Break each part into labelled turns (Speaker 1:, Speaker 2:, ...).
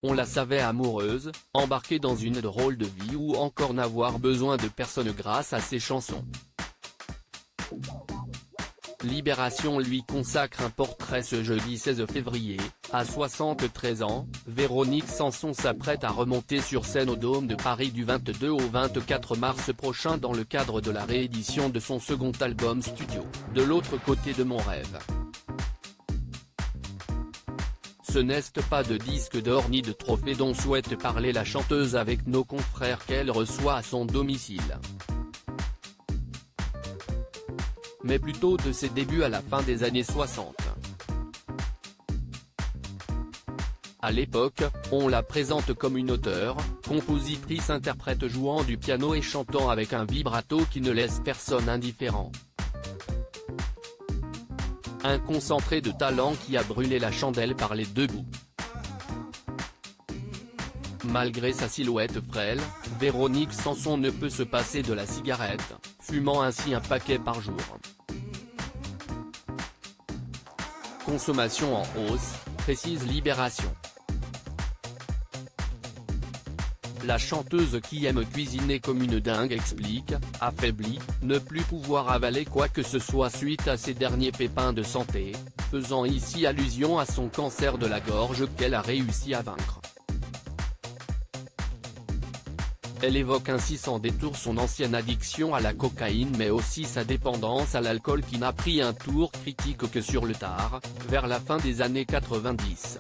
Speaker 1: on la savait amoureuse, embarquée dans une drôle de vie ou encore n'avoir besoin de personne grâce à ses chansons. Libération lui consacre un portrait ce jeudi 16 février, à 73 ans, Véronique Sanson s'apprête à remonter sur scène au Dôme de Paris du 22 au 24 mars prochain dans le cadre de la réédition de son second album studio, De l'autre côté de mon rêve. Ce n'est pas de disque d'or ni de trophée dont souhaite parler la chanteuse avec nos confrères qu'elle reçoit à son domicile, mais plutôt de ses débuts à la fin des années 60. À l'époque, on la présente comme une auteure, compositrice interprète jouant du piano et chantant avec un vibrato qui ne laisse personne indifférent. Un concentré de talent qui a brûlé la chandelle par les deux bouts. Malgré sa silhouette frêle, Véronique Sanson ne peut se passer de la cigarette, fumant ainsi un paquet par jour. Consommation en hausse, précise Libération. La chanteuse qui aime cuisiner comme une dingue explique, affaiblie, ne plus pouvoir avaler quoi que ce soit suite à ses derniers pépins de santé, faisant ici allusion à son cancer de la gorge qu'elle a réussi à vaincre. Elle évoque ainsi sans détour son ancienne addiction à la cocaïne mais aussi sa dépendance à l'alcool qui n'a pris un tour critique que sur le tard, vers la fin des années 90.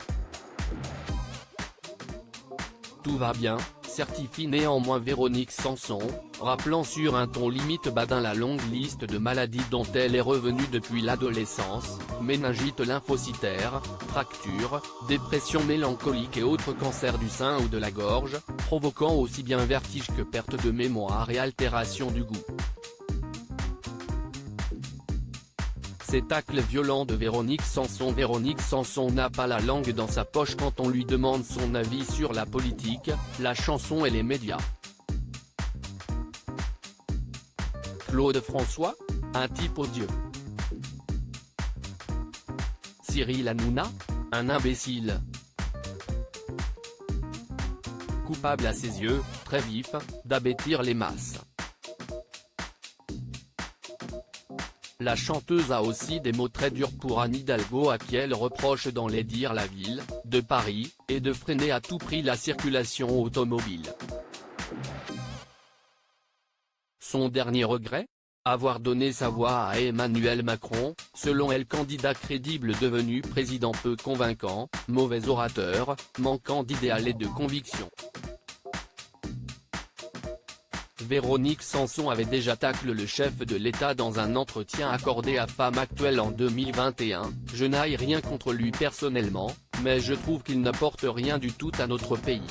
Speaker 1: Tout va bien, certifie néanmoins Véronique Sanson, rappelant sur un ton limite badin la longue liste de maladies dont elle est revenue depuis l'adolescence, méningite lymphocytaire, fracture, dépression mélancolique et autres cancers du sein ou de la gorge, provoquant aussi bien vertige que perte de mémoire et altération du goût. Ces tacles violents de Véronique Sanson n'a pas la langue dans sa poche quand on lui demande son avis sur la politique, la chanson et les médias. Claude François, un type odieux. Cyril Hanouna, un imbécile. Coupable à ses yeux, très vif, d'abêtir les masses. La chanteuse a aussi des mots très durs pour Anne Hidalgo à qui elle reproche d'enlaidir la ville, de Paris, et de freiner à tout prix la circulation automobile. Son dernier regret ? Avoir donné sa voix à Emmanuel Macron, selon elle candidat crédible devenu président peu convaincant, mauvais orateur, manquant d'idéal et de conviction. Véronique Sanson avait déjà taclé le chef de l'État dans un entretien accordé à Femme Actuelle en 2021, « Je n'ai rien contre lui personnellement, mais je trouve qu'il n'apporte rien du tout à notre pays.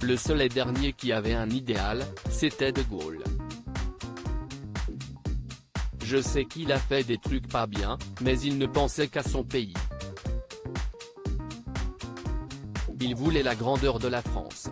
Speaker 1: Le seul et dernier qui avait un idéal, c'était De Gaulle. Je sais qu'il a fait des trucs pas bien, mais il ne pensait qu'à son pays. Il voulait la grandeur de la France.